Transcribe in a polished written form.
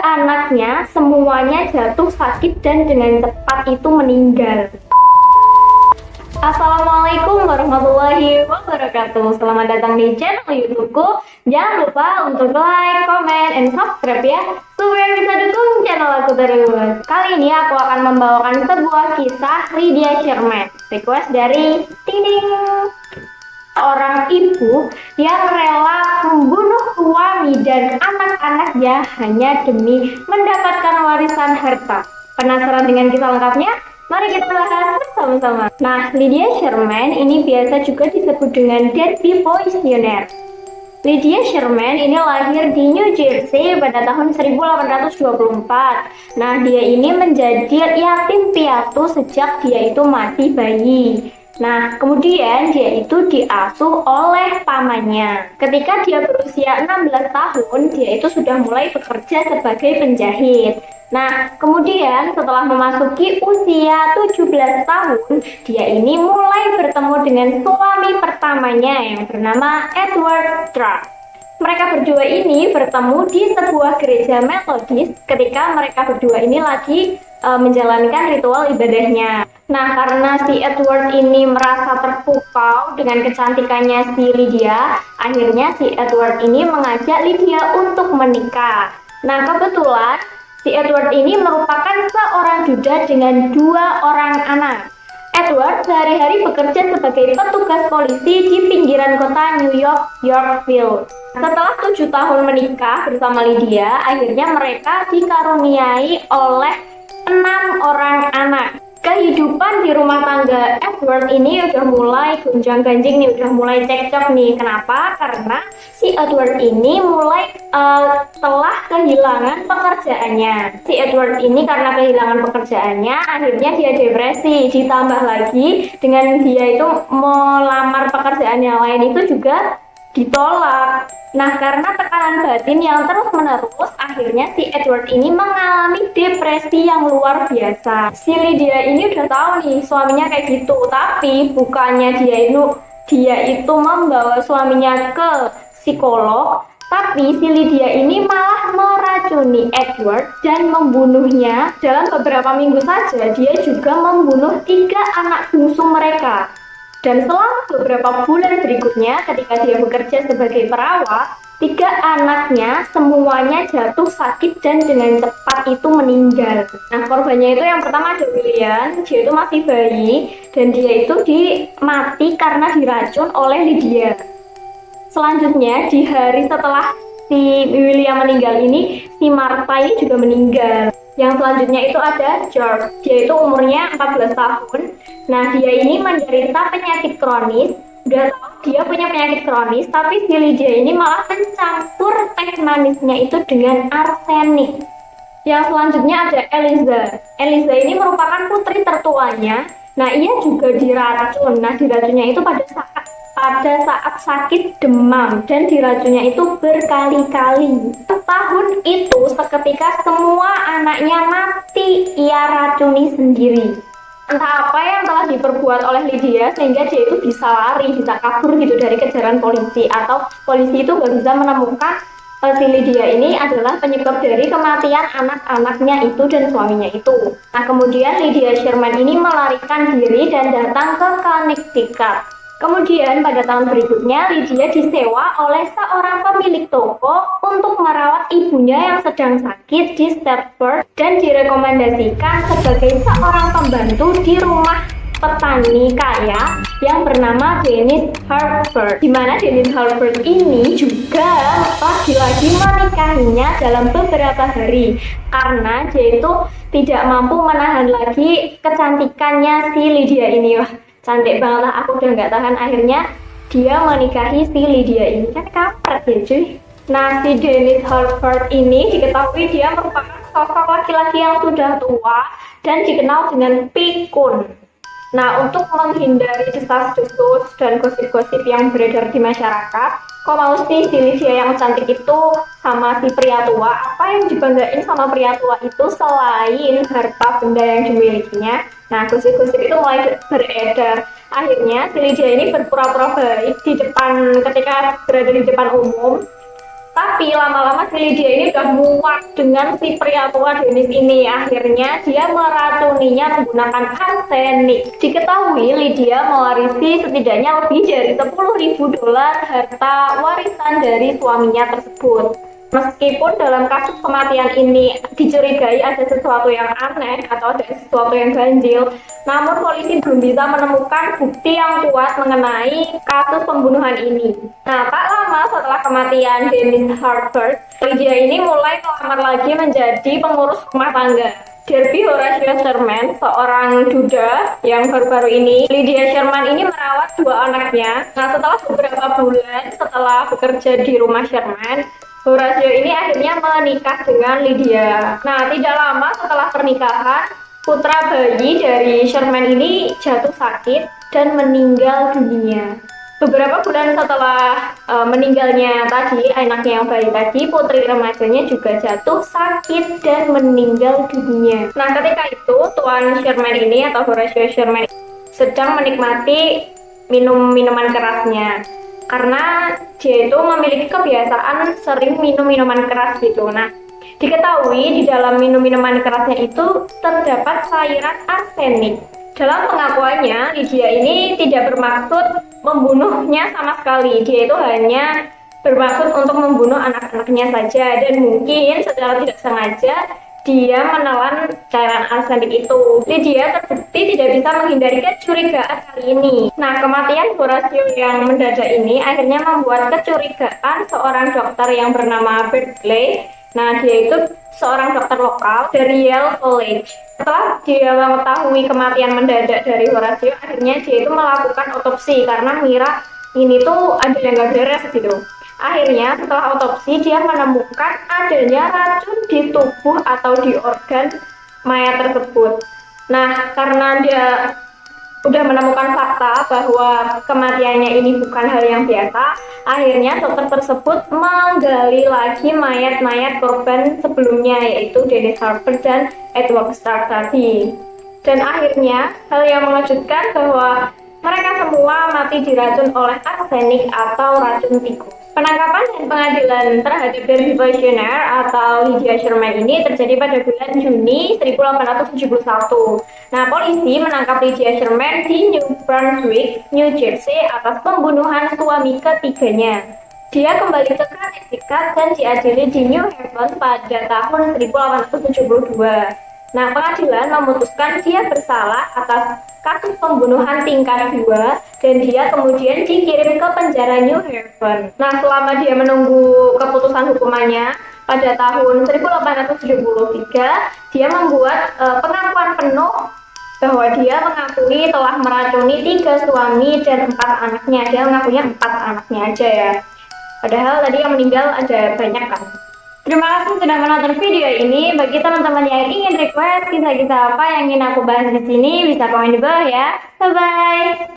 anaknya semuanya jatuh sakit dan dengan cepat itu meninggal. Assalamualaikum warahmatullahi wabarakatuh. Selamat datang di channel YouTubeku. Jangan lupa untuk like, comment, and subscribe ya, supaya bisa dukung channel aku terus. Kali ini aku akan membawakan sebuah kisah Lydia Sherman, request dari Ting. Seorang ibu yang rela membunuh suami dan anak-anaknya hanya demi mendapatkan warisan harta. Penasaran dengan kisah lengkapnya? Mari kita bahas bersama-sama. Nah, Lydia Sherman ini biasa juga disebut dengan Debbie Poisoner. Lydia Sherman ini lahir di New Jersey pada tahun 1824. Nah, dia ini menjadi yatim piatu sejak dia itu masih bayi. Nah, kemudian dia itu diasuh oleh pamannya. Ketika dia berusia 16 tahun, dia itu sudah mulai bekerja sebagai penjahit. Nah, kemudian setelah memasuki usia 17 tahun, dia ini mulai bertemu dengan suami pertamanya yang bernama Edward Truck. Mereka berdua ini bertemu di sebuah gereja Metodis ketika mereka berdua ini lagi menjalankan ritual ibadahnya. Nah, karena si Edward ini merasa terpukau dengan kecantikannya si Lydia, akhirnya si Edward ini mengajak Lydia untuk menikah. Nah, kebetulan si Edward ini merupakan seorang duda dengan 2 orang anak. Edward sehari-hari bekerja sebagai petugas polisi di pinggiran kota New York, Yorkville. Setelah 7 tahun menikah bersama Lydia, akhirnya mereka dikaruniai oleh 6 orang anak. Kehidupan di rumah tangga Edward ini udah mulai gonjang-ganjing nih, udah mulai cekcok nih. Kenapa? Karena si Edward ini mulai telah kehilangan pekerjaannya. Si Edward ini karena kehilangan pekerjaannya, akhirnya dia depresi. Ditambah lagi dengan dia itu melamar pekerjaan yang lain itu juga ditolak. Nah, karena tekanan batin yang terus-menerus, akhirnya si Edward ini mengalami depresi yang luar biasa. Si Lydia ini udah tahu nih suaminya kayak gitu, tapi bukannya dia itu membawa suaminya ke psikolog, tapi si Lydia ini malah meracuni Edward dan membunuhnya. Dalam beberapa minggu saja, dia juga membunuh 3 anak bungsu mereka. Dan selama beberapa bulan berikutnya, ketika dia bekerja sebagai perawat, 3 anaknya semuanya jatuh sakit dan dengan cepat itu meninggal. Nah, korbannya itu yang pertama ada William, dia itu masih bayi, dan dia itu mati karena diracun oleh Lydia. Selanjutnya, di hari setelah si William meninggal ini, si Martha ini juga meninggal. Yang selanjutnya itu ada George, dia itu umurnya 14 tahun. Nah, dia ini menderita penyakit kronis. Udah tahu dia punya penyakit kronis, tapi si Lydia ini malah mencampur teh manisnya itu dengan arsenik. Yang selanjutnya ada Eliza. Eliza ini merupakan putri tertuanya. Nah, ia juga diracun. Nah, diracunnya itu pada saat sakit demam, dan diracunnya itu berkali-kali. Tahun itu seketika semua anaknya mati ia racuni sendiri. Entah apa yang telah diperbuat oleh Lydia sehingga dia itu bisa lari, bisa kabur gitu dari kejaran polisi, atau polisi itu nggak bisa menemukan si Lydia ini adalah penyebab dari kematian anak-anaknya itu dan suaminya itu. Nah, kemudian Lydia Sherman ini melarikan diri dan datang ke Connecticut. Kemudian pada tahun berikutnya, Lydia disewa oleh seorang pemilik toko untuk merawat ibunya yang sedang sakit di Stratford dan direkomendasikan sebagai seorang pembantu di rumah petani kaya yang bernama Dennis Harper. Di mana Dennis Harper ini juga lagi-lagi menikahinya dalam beberapa hari karena dia itu tidak mampu menahan lagi kecantikannya si Lydia ini. Wah, cantik banget lah, aku udah nggak tahan. Akhirnya dia menikahi si Lydia ini. Kan kampret ya cuy. Nah, si Dennis Harper ini diketahui dia merupakan sosok laki-laki yang sudah tua dan dikenal dengan pikun. Nah, untuk menghindari desas-desus dan gosip-gosip yang beredar di masyarakat, kok mau sih si Lydia yang cantik itu sama si pria tua? Apa yang dibanggain sama pria tua itu selain harta benda yang dimilikinya? Nah, gosip-gosip itu mulai beredar. Akhirnya si Lydia ini berpura-pura baik ketika berada di depan umum. Tapi lama-lama si Lydia ini udah muak dengan si pria tua Dennis ini. Akhirnya dia meracuninya menggunakan arsenik. Diketahui Lydia mewarisi setidaknya lebih dari $10.000 harta warisan dari suaminya tersebut. Meskipun dalam kasus kematian ini dicurigai ada sesuatu yang aneh atau ada sesuatu yang ganjil, namun polisi belum bisa menemukan bukti yang kuat mengenai kasus pembunuhan ini. Nah, tak lama setelah kematian Dennis Harper, Lydia ini mulai melamar lagi menjadi pengurus rumah tangga. Darby Horatio Sherman, seorang duda yang baru-baru ini, Lydia Sherman ini merawat 2 anaknya. Nah, setelah beberapa bulan setelah bekerja di rumah Sherman, Horatio ini akhirnya menikah dengan Lydia. Nah, tidak lama setelah pernikahan, putra bayi dari Sherman ini jatuh sakit dan meninggal dunia. Beberapa bulan setelah meninggalnya tadi, anaknya yang bayi tadi, putri remajanya juga jatuh sakit dan meninggal dunia. Nah, ketika itu, Tuan Sherman ini atau Horatio Sherman sedang menikmati minuman kerasnya. Karena dia itu memiliki kebiasaan sering minum minuman keras gitu. Nah, diketahui di dalam minuman kerasnya itu terdapat cairan arsenik. Dalam pengakuannya, Lydia ini tidak bermaksud membunuhnya sama sekali. Dia itu hanya bermaksud untuk membunuh anak-anaknya saja, dan mungkin secara tidak sengaja dia menelan cairan arsenik itu. Lydia terbukti tidak bisa menghindari kecurigaan kali ini. Nah, kematian Horatio yang mendadak ini akhirnya membuat kecurigaan seorang dokter yang bernama Berkeley. Nah, dia itu seorang dokter lokal dari Yale College. Setelah dia mengetahui kematian mendadak dari Horatio, akhirnya dia itu melakukan otopsi karena mengira ini tuh ada yang gak beres gitu. Akhirnya setelah otopsi dia menemukan adanya racun di tubuh atau di organ mayat tersebut. Nah, karena dia udah menemukan fakta bahwa kematiannya ini bukan hal yang biasa, akhirnya dokter tersebut menggali lagi mayat-mayat korban sebelumnya, yaitu Dennis Harper dan Edward Stark tadi. Dan akhirnya hal yang mengejutkan bahwa mereka semua mati diracun oleh arsenik atau racun tikus. Penangkapan dan pengadilan terhadap Darby Visionaire atau Lydia Sherman ini terjadi pada bulan Juni 1871. Nah, polisi menangkap Lydia Sherman di New Brunswick, New Jersey atas pembunuhan suami ketiganya. Dia kembali ke Connecticut dan diadili di New Haven pada tahun 1872. Nah, pengadilan memutuskan dia bersalah atas kasus pembunuhan tingkat 2 dan dia kemudian dikirim ke penjara New Haven. Nah, selama dia menunggu keputusan hukumannya pada tahun 1873, dia membuat pengakuan penuh bahwa dia mengakui telah meracuni 3 suami dan 4 anaknya. Dia mengakuinya 4 anaknya aja ya. Padahal tadi yang meninggal ada banyak kan. Terima kasih sudah menonton video ini. Bagi teman-teman yang ingin request kisah-kisah apa yang ingin aku bahas di sini, bisa komen di bawah ya. Bye bye.